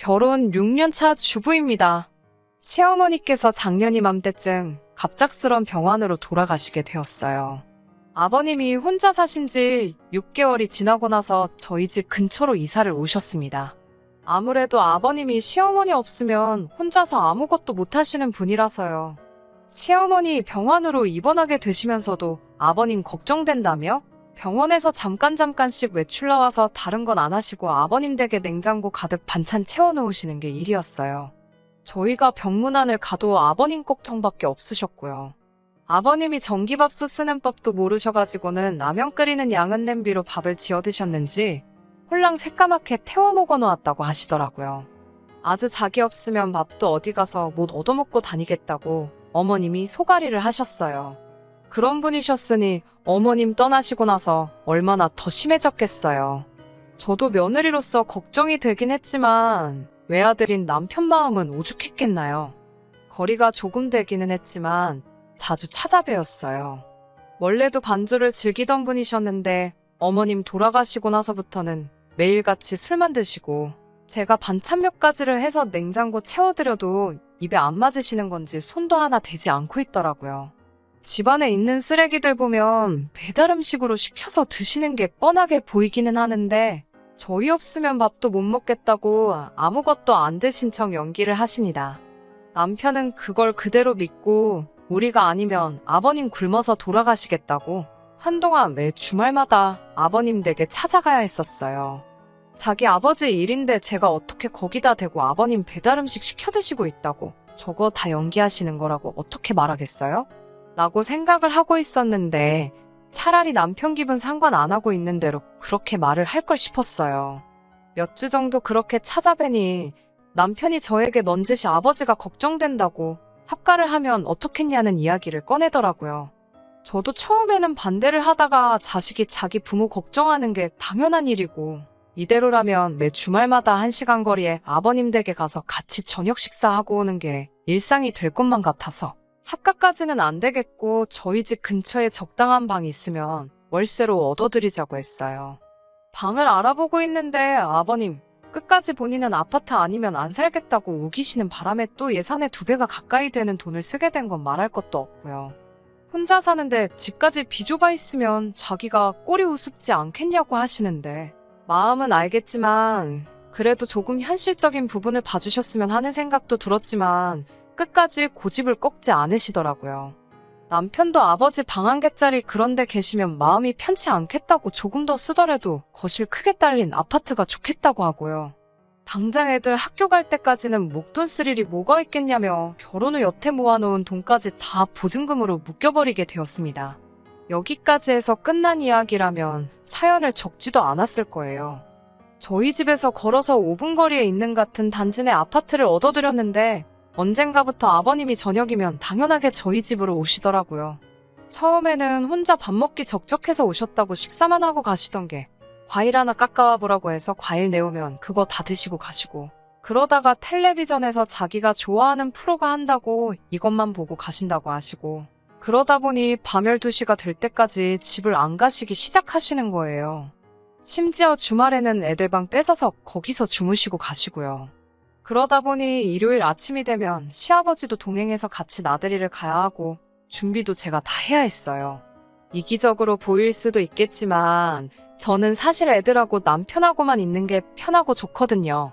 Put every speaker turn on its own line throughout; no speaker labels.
결혼 6년차 주부입니다. 시어머니께서 작년 이맘때쯤 갑작스런 병환으로 돌아가시게 되었어요. 아버님이 혼자 사신 지 6개월이 지나고 나서 저희 집 근처로 이사를 오셨습니다. 아무래도 아버님이 시어머니 없으면 혼자서 아무것도 못하시는 분이라서요. 시어머니 병환으로 입원하게 되시면서도 아버님 걱정된다며 병원에서 잠깐씩 외출 나와서 다른 건 안 하시고 아버님 댁에 냉장고 가득 반찬 채워놓으시는 게 일이었어요. 저희가 병문안을 가도 아버님 걱정밖에 없으셨고요. 아버님이 전기밥솥 쓰는 법도 모르셔가지고는 라면 끓이는 양은 냄비로 밥을 지어 드셨는지 홀랑 새까맣게 태워 먹어 놓았다고 하시더라고요. 아주 자기 없으면 밥도 어디 가서 못 얻어먹고 다니겠다고 어머님이 소가리를 하셨어요. 그런 분이셨으니 어머님 떠나시고 나서 얼마나 더 심해졌겠어요. 저도 며느리로서 걱정이 되긴 했지만 외아들인 남편 마음은 오죽했겠나요. 거리가 조금 되기는 했지만 자주 찾아뵈었어요. 원래도 반주를 즐기던 분이셨는데 어머님 돌아가시고 나서부터는 매일같이 술만 드시고 제가 반찬 몇 가지를 해서 냉장고 채워드려도 입에 안 맞으시는 건지 손도 하나 대지 않고 있더라고요. 집안에 있는 쓰레기들 보면 배달 음식으로 시켜서 드시는 게 뻔하게 보이기는 하는데 저희 없으면 밥도 못 먹겠다고 아무것도 안 드신 척 연기를 하십니다. 남편은 그걸 그대로 믿고 우리가 아니면 아버님 굶어서 돌아가시겠다고 한동안 매 주말마다 아버님 댁에 찾아가야 했었어요. 자기 아버지 일인데 제가 어떻게 거기다 대고 아버님 배달 음식 시켜 드시고 있다고 저거 다 연기하시는 거라고 어떻게 말하겠어요? 라고 생각을 하고 있었는데 차라리 남편 기분 상관 안 하고 있는 대로 그렇게 말을 할 걸 싶었어요. 몇 주 정도 그렇게 찾아뵈니 남편이 저에게 넌지시 아버지가 걱정된다고 합가를 하면 어떻겠냐는 이야기를 꺼내더라고요. 저도 처음에는 반대를 하다가 자식이 자기 부모 걱정하는 게 당연한 일이고 이대로라면 매 주말마다 1시간 거리에 아버님 댁에 가서 같이 저녁 식사하고 오는 게 일상이 될 것만 같아서 합가까지는 안 되겠고 저희 집 근처에 적당한 방이 있으면 월세로 얻어드리자고 했어요. 방을 알아보고 있는데 아버님 끝까지 본인은 아파트 아니면 안 살겠다고 우기시는 바람에 또 예산의 2배가 가까이 되는 돈을 쓰게 된 건 말할 것도 없고요. 혼자 사는데 집까지 비좁아 있으면 자기가 꼴이 우습지 않겠냐고 하시는데 마음은 알겠지만 그래도 조금 현실적인 부분을 봐주셨으면 하는 생각도 들었지만 끝까지 고집을 꺾지 않으시더라고요. 남편도 아버지 방 1개짜리 그런 데 계시면 마음이 편치 않겠다고 조금 더 쓰더라도 거실 크게 딸린 아파트가 좋겠다고 하고요. 당장 애들 학교 갈 때까지는 목돈 쓸 일이 뭐가 있겠냐며 결혼 후 여태 모아놓은 돈까지 다 보증금으로 묶여버리게 되었습니다. 여기까지 해서 끝난 이야기라면 사연을 적지도 않았을 거예요. 저희 집에서 걸어서 5분 거리에 있는 같은 단지 내 아파트를 얻어드렸는데 언젠가부터 아버님이 저녁이면 당연하게 저희 집으로 오시더라고요. 처음에는 혼자 밥 먹기 적적해서 오셨다고 식사만 하고 가시던 게 과일 하나 깎아와 보라고 해서 과일 내오면 그거 다 드시고 가시고 그러다가 텔레비전에서 자기가 좋아하는 프로가 한다고 이것만 보고 가신다고 하시고 그러다 보니 밤 12시가 될 때까지 집을 안 가시기 시작하시는 거예요. 심지어 주말에는 애들 방 뺏어서 거기서 주무시고 가시고요. 그러다 보니 일요일 아침이 되면 시아버지도 동행해서 같이 나들이를 가야 하고 준비도 제가 다 해야 했어요. 이기적으로 보일 수도 있겠지만 저는 사실 애들하고 남편하고만 있는 게 편하고 좋거든요.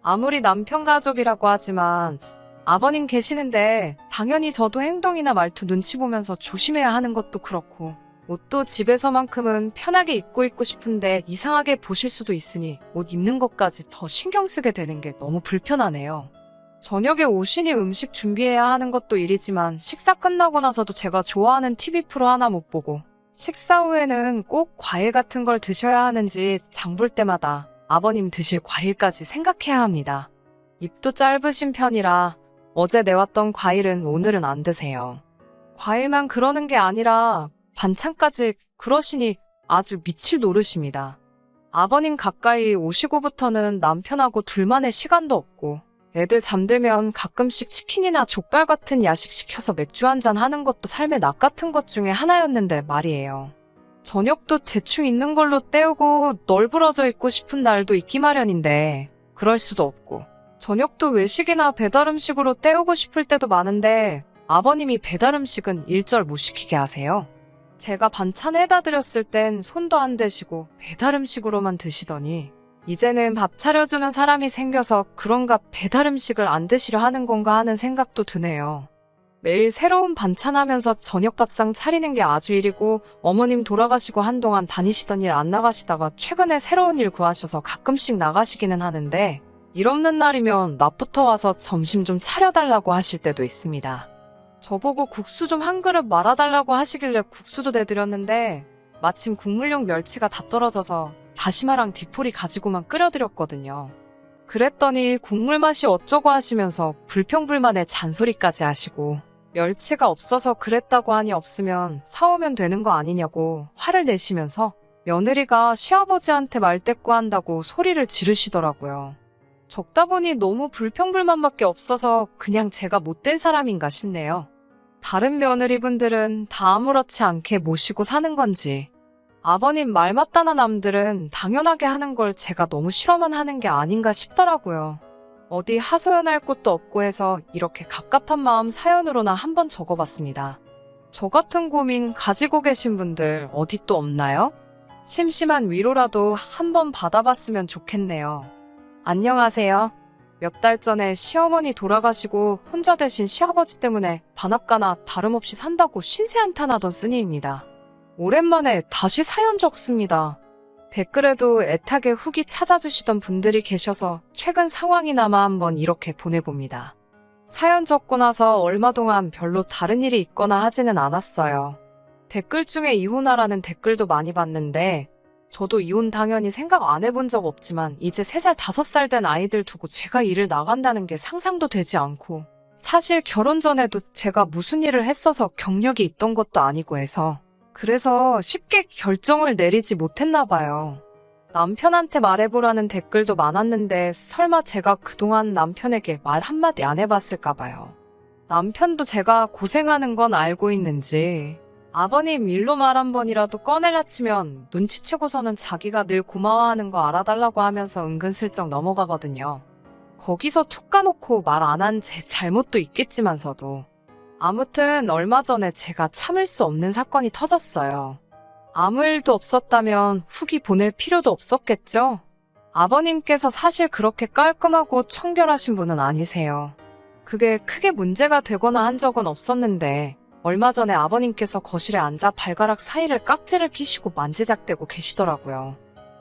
아무리 남편 가족이라고 하지만 아버님 계시는데 당연히 저도 행동이나 말투 눈치 보면서 조심해야 하는 것도 그렇고 옷도 집에서만큼은 편하게 입고 있고 싶은데 이상하게 보실 수도 있으니 옷 입는 것까지 더 신경 쓰게 되는 게 너무 불편하네요. 저녁에 오시니 음식 준비해야 하는 것도 일이지만 식사 끝나고 나서도 제가 좋아하는 TV 프로 하나 못 보고 식사 후에는 꼭 과일 같은 걸 드셔야 하는지 장볼 때마다 아버님 드실 과일까지 생각해야 합니다. 입도 짧으신 편이라 어제 내왔던 과일은 오늘은 안 드세요. 과일만 그러는 게 아니라 반찬까지 그러시니 아주 미칠 노릇입니다. 아버님 가까이 오시고부터는 남편하고 둘만의 시간도 없고 애들 잠들면 가끔씩 치킨이나 족발 같은 야식 시켜서 맥주 한잔 하는 것도 삶의 낙 같은 것 중에 하나였는데 말이에요. 저녁도 대충 있는 걸로 때우고 널브러져 있고 싶은 날도 있기 마련인데 그럴 수도 없고 저녁도 외식이나 배달음식으로 때우고 싶을 때도 많은데 아버님이 배달음식은 일절 못 시키게 하세요. 제가 반찬 해다 드렸을 땐 손도 안 대시고 배달음식으로만 드시더니 이제는 밥 차려주는 사람이 생겨서 그런가 배달음식을 안 드시려 하는 건가 하는 생각도 드네요. 매일 새로운 반찬 하면서 저녁 밥상 차리는 게 아주 일이고 어머님 돌아가시고 한동안 다니시던 일 안 나가시다가 최근에 새로운 일 구하셔서 가끔씩 나가시기는 하는데 일 없는 날이면 낮부터 와서 점심 좀 차려달라고 하실 때도 있습니다. 저보고 국수 좀 한 그릇 말아달라고 하시길래 국수도 내드렸는데 마침 국물용 멸치가 다 떨어져서 다시마랑 디포리 가지고만 끓여드렸거든요. 그랬더니 국물 맛이 어쩌고 하시면서 불평불만에 잔소리까지 하시고 멸치가 없어서 그랬다고 하니 없으면 사오면 되는 거 아니냐고 화를 내시면서 며느리가 시아버지한테 말대꾸한다고 소리를 지르시더라고요. 적다 보니 너무 불평불만밖에 없어서 그냥 제가 못된 사람인가 싶네요. 다른 며느리분들은 다 아무렇지 않게 모시고 사는 건지 아버님 말 맞다나 남들은 당연하게 하는 걸 제가 너무 싫어만 하는 게 아닌가 싶더라고요. 어디 하소연할 곳도 없고 해서 이렇게 갑갑한 마음 사연으로나 한번 적어봤습니다. 저 같은 고민 가지고 계신 분들 어디 또 없나요? 심심한 위로라도 한번 받아봤으면 좋겠네요. 안녕하세요. 몇 달 전에 시어머니 돌아가시고 혼자 되신 시아버지 때문에 반합가나 다름없이 산다고 신세한탄하던 쓰니입니다. 오랜만에 다시 사연 적습니다. 댓글에도 애타게 후기 찾아주시던 분들이 계셔서 최근 상황이나마 한번 이렇게 보내봅니다. 사연 적고 나서 얼마 동안 별로 다른 일이 있거나 하지는 않았어요. 댓글 중에 이혼하라는 댓글도 많이 봤는데 저도 이혼 당연히 생각 안 해본 적 없지만 이제 3살, 5살 된 아이들 두고 제가 일을 나간다는 게 상상도 되지 않고 사실 결혼 전에도 제가 무슨 일을 했어서 경력이 있던 것도 아니고 해서 그래서 쉽게 결정을 내리지 못했나 봐요. 남편한테 말해보라는 댓글도 많았는데 설마 제가 그동안 남편에게 말 한마디 안 해봤을까 봐요. 남편도 제가 고생하는 건 알고 있는지 아버님 일로 말 한 번이라도 꺼내려 치면 눈치채고서는 자기가 늘 고마워하는 거 알아달라고 하면서 은근슬쩍 넘어가거든요. 거기서 툭 까놓고 말 안 한 제 잘못도 있겠지만서도 아무튼 얼마 전에 제가 참을 수 없는 사건이 터졌어요. 아무 일도 없었다면 후기 보낼 필요도 없었겠죠? 아버님께서 사실 그렇게 깔끔하고 청결하신 분은 아니세요. 그게 크게 문제가 되거나 한 적은 없었는데 얼마 전에 아버님께서 거실에 앉아 발가락 사이를 깍지를 끼시고 만지작대고 계시더라고요.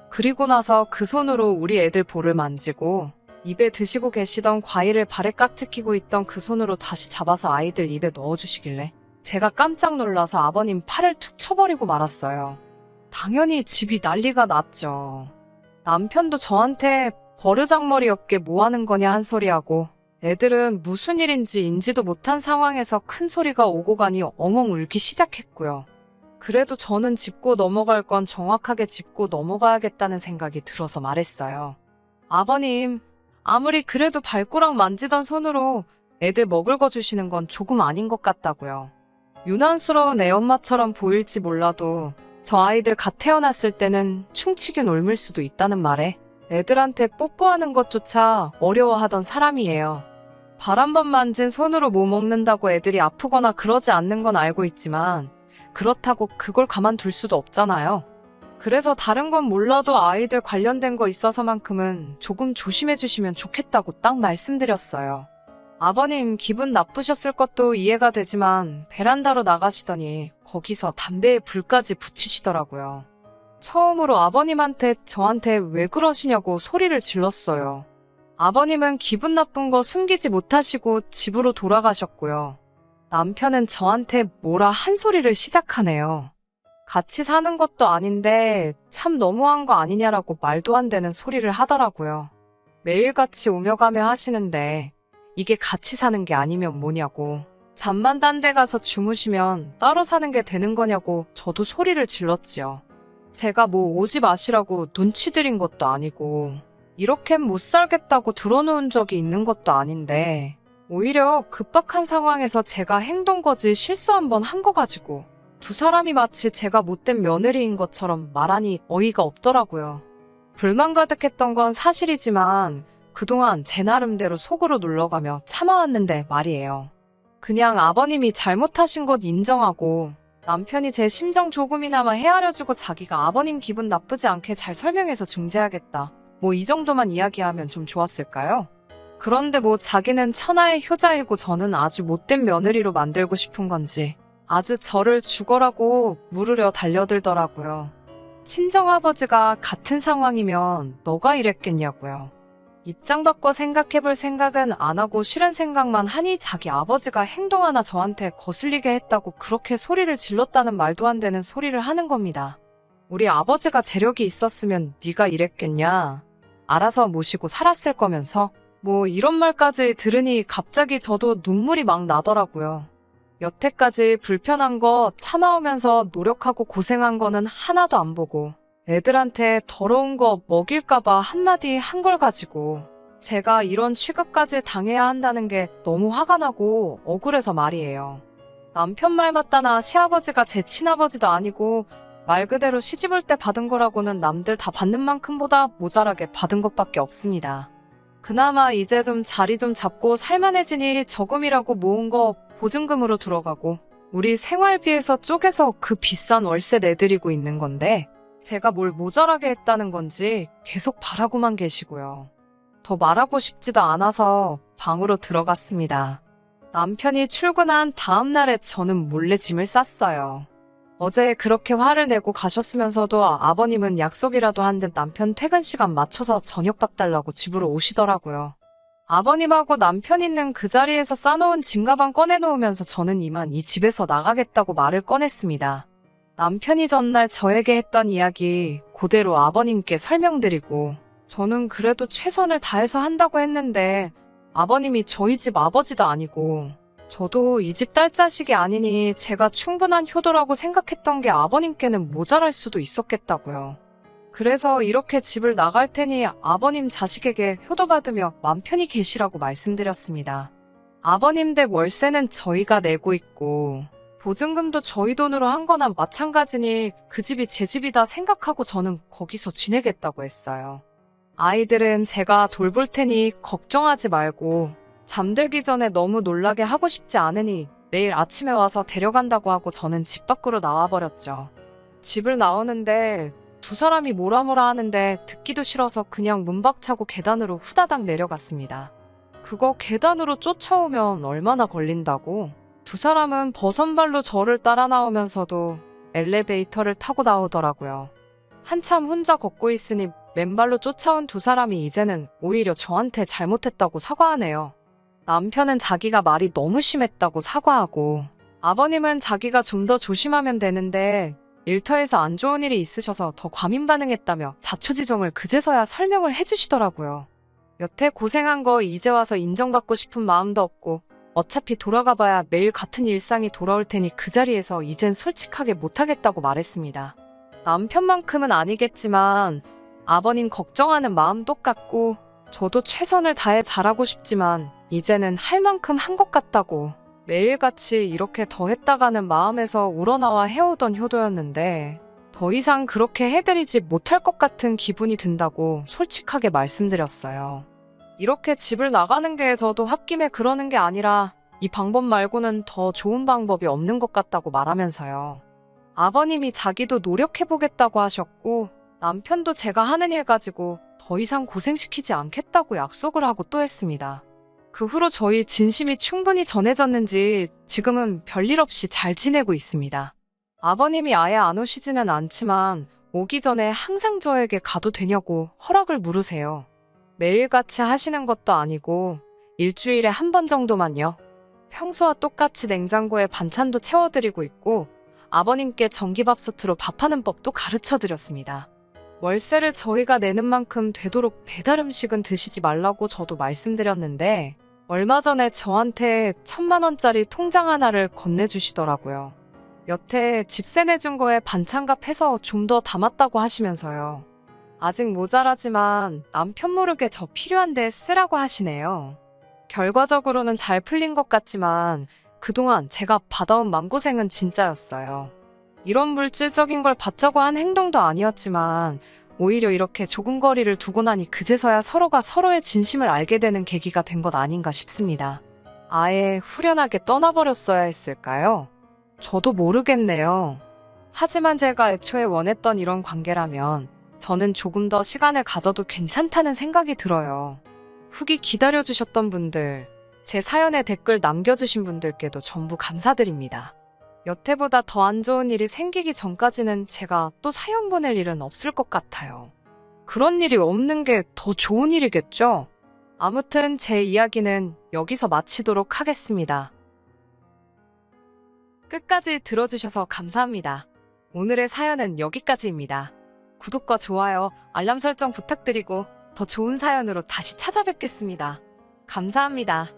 그리고 나서 그 손으로 우리 애들 볼을 만지고 입에 드시고 계시던 과일을 발에 깍지 끼고 있던 그 손으로 다시 잡아서 아이들 입에 넣어주시길래 제가 깜짝 놀라서 아버님 팔을 툭 쳐버리고 말았어요. 당연히 집이 난리가 났죠. 남편도 저한테 버르장머리 없게 뭐 하는 거냐 한 소리 하고 애들은 무슨 일인지 인지도 못한 상황에서 큰 소리가 오고 가니 엉엉 울기 시작했고요. 그래도 저는 짚고 넘어갈 건 정확하게 짚고 넘어가야겠다는 생각이 들어서 말했어요. 아버님, 아무리 그래도 발꼬락 만지던 손으로 애들 먹을 거 주시는 건 조금 아닌 것 같다고요. 유난스러운 애엄마처럼 보일지 몰라도 저 아이들 갓 태어났을 때는 충치균 옮을 수도 있다는 말에 애들한테 뽀뽀하는 것조차 어려워하던 사람이에요. 발 한 번 만진 손으로 뭐 먹는다고 애들이 아프거나 그러지 않는 건 알고 있지만 그렇다고 그걸 가만둘 수도 없잖아요. 그래서 다른 건 몰라도 아이들 관련된 거 있어서만큼은 조금 조심해 주시면 좋겠다고 딱 말씀드렸어요. 아버님 기분 나쁘셨을 것도 이해가 되지만 베란다로 나가시더니 거기서 담배에 불까지 붙이시더라고요. 처음으로 아버님한테 저한테 왜 그러시냐고 소리를 질렀어요. 아버님은 기분 나쁜 거 숨기지 못하시고 집으로 돌아가셨고요. 남편은 저한테 뭐라 한 소리를 시작하네요. 같이 사는 것도 아닌데 참 너무한 거 아니냐라고 말도 안 되는 소리를 하더라고요. 매일같이 오며 가며 하시는데 이게 같이 사는 게 아니면 뭐냐고, 잠만 딴 데 가서 주무시면 따로 사는 게 되는 거냐고 저도 소리를 질렀지요. 제가 뭐 오지 마시라고 눈치 들인 것도 아니고 이렇게는 못 살겠다고 들어놓은 적이 있는 것도 아닌데 오히려 급박한 상황에서 제가 행동거지 실수 한번 한 거 가지고 두 사람이 마치 제가 못된 며느리인 것처럼 말하니 어이가 없더라고요. 불만 가득했던 건 사실이지만 그동안 제 나름대로 속으로 놀러가며 참아왔는데 말이에요. 그냥 아버님이 잘못하신 것 인정하고 남편이 제 심정 조금이나마 헤아려주고 자기가 아버님 기분 나쁘지 않게 잘 설명해서 중재하겠다. 뭐 이 정도만 이야기하면 좀 좋았을까요? 그런데 뭐 자기는 천하의 효자이고 저는 아주 못된 며느리로 만들고 싶은 건지 아주 저를 죽어라고 물으려 달려들더라고요. 친정아버지가 같은 상황이면 너가 이랬겠냐고요. 입장 바꿔 생각해볼 생각은 안 하고 싫은 생각만 하니 자기 아버지가 행동 하나 저한테 거슬리게 했다고 그렇게 소리를 질렀다는 말도 안 되는 소리를 하는 겁니다. 우리 아버지가 재력이 있었으면 네가 이랬겠냐. 알아서 모시고 살았을 거면서 뭐 이런 말까지 들으니 갑자기 저도 눈물이 막 나더라고요. 여태까지 불편한 거 참아오면서 노력하고 고생한 거는 하나도 안 보고 애들한테 더러운 거 먹일까봐 한마디 한 걸 가지고 제가 이런 취급까지 당해야 한다는 게 너무 화가 나고 억울해서 말이에요. 남편 말 맞다나 시아버지가 제 친아버지도 아니고 말 그대로 시집올 때 받은 거라고는 남들 다 받는 만큼보다 모자라게 받은 것밖에 없습니다. 그나마 이제 좀 자리 좀 잡고 살만해지니 저금이라고 모은 거 보증금으로 들어가고 우리 생활비에서 쪼개서 그 비싼 월세 내드리고 있는 건데 제가 뭘 모자라게 했다는 건지 계속 바라고만 계시고요. 더 말하고 싶지도 않아서 방으로 들어갔습니다. 남편이 출근한 다음 날에 저는 몰래 짐을 쌌어요. 어제 그렇게 화를 내고 가셨으면서도 아버님은 약속이라도 한 듯 남편 퇴근 시간 맞춰서 저녁밥 달라고 집으로 오시더라고요. 아버님하고 남편 있는 그 자리에서 싸놓은 짐가방 꺼내놓으면서 저는 이만 이 집에서 나가겠다고 말을 꺼냈습니다. 남편이 전날 저에게 했던 이야기 그대로 아버님께 설명드리고 저는 그래도 최선을 다해서 한다고 했는데 아버님이 저희 집 아버지도 아니고 저도 이 집 딸자식이 아니니 제가 충분한 효도라고 생각했던 게 아버님께는 모자랄 수도 있었겠다고요. 그래서 이렇게 집을 나갈 테니 아버님 자식에게 효도받으며 맘 편히 계시라고 말씀드렸습니다. 아버님 댁 월세는 저희가 내고 있고 보증금도 저희 돈으로 한 거나 마찬가지니 그 집이 제 집이다 생각하고 저는 거기서 지내겠다고 했어요. 아이들은 제가 돌볼 테니 걱정하지 말고 잠들기 전에 너무 놀라게 하고 싶지 않으니 내일 아침에 와서 데려간다고 하고 저는 집 밖으로 나와버렸죠. 집을 나오는데 두 사람이 뭐라 하는데 듣기도 싫어서 그냥 문 박차고 계단으로 후다닥 내려갔습니다. 그거 계단으로 쫓아오면 얼마나 걸린다고? 두 사람은 버선발로 저를 따라 나오면서도 엘리베이터를 타고 나오더라고요. 한참 혼자 걷고 있으니 맨발로 쫓아온 두 사람이 이제는 오히려 저한테 잘못했다고 사과하네요. 남편은 자기가 말이 너무 심했다고 사과하고 아버님은 자기가 좀 더 조심하면 되는데 일터에서 안 좋은 일이 있으셔서 더 과민 반응했다며 자초지종을 그제서야 설명을 해주시더라고요. 여태 고생한 거 이제 와서 인정받고 싶은 마음도 없고 어차피 돌아가봐야 매일 같은 일상이 돌아올 테니 그 자리에서 이젠 솔직하게 못하겠다고 말했습니다. 남편만큼은 아니겠지만 아버님 걱정하는 마음 똑같고 저도 최선을 다해 잘하고 싶지만 이제는 할 만큼 한 것 같다고 매일같이 이렇게 더 했다가는 마음에서 우러나와 해오던 효도였는데 더 이상 그렇게 해드리지 못할 것 같은 기분이 든다고 솔직하게 말씀드렸어요. 이렇게 집을 나가는 게 저도 홧김에 그러는 게 아니라 이 방법 말고는 더 좋은 방법이 없는 것 같다고 말하면서요. 아버님이 자기도 노력해보겠다고 하셨고 남편도 제가 하는 일 가지고 더 이상 고생시키지 않겠다고 약속을 하고 또 했습니다. 그 후로 저희 진심이 충분히 전해졌는지 지금은 별일 없이 잘 지내고 있습니다. 아버님이 아예 안 오시지는 않지만 오기 전에 항상 저에게 가도 되냐고 허락을 물으세요. 매일같이 하시는 것도 아니고 일주일에 한 번 정도만요. 평소와 똑같이 냉장고에 반찬도 채워드리고 있고 아버님께 전기밥솥으로 밥하는 법도 가르쳐드렸습니다. 월세를 저희가 내는 만큼 되도록 배달 음식은 드시지 말라고 저도 말씀드렸는데 얼마 전에 저한테 1,000만 원짜리 통장 하나를 건네주시더라고요. 여태 집세 내준 거에 반찬값 해서 좀 더 담았다고 하시면서요. 아직 모자라지만 남편 모르게 저 필요한데 쓰라고 하시네요. 결과적으로는 잘 풀린 것 같지만 그동안 제가 받아온 맘고생은 진짜였어요. 이런 물질적인 걸 받자고 한 행동도 아니었지만 오히려 이렇게 조금 거리를 두고 나니 그제서야 서로가 서로의 진심을 알게 되는 계기가 된 것 아닌가 싶습니다. 아예 후련하게 떠나버렸어야 했을까요? 저도 모르겠네요. 하지만 제가 애초에 원했던 이런 관계라면 저는 조금 더 시간을 가져도 괜찮다는 생각이 들어요. 후기 기다려주셨던 분들, 제 사연에 댓글 남겨주신 분들께도 전부 감사드립니다. 여태보다 더 안 좋은 일이 생기기 전까지는 제가 또 사연 보낼 일은 없을 것 같아요. 그런 일이 없는 게 더 좋은 일이겠죠? 아무튼 제 이야기는 여기서 마치도록 하겠습니다. 끝까지 들어주셔서 감사합니다. 오늘의 사연은 여기까지입니다. 구독과 좋아요, 알람 설정 부탁드리고 더 좋은 사연으로 다시 찾아뵙겠습니다. 감사합니다.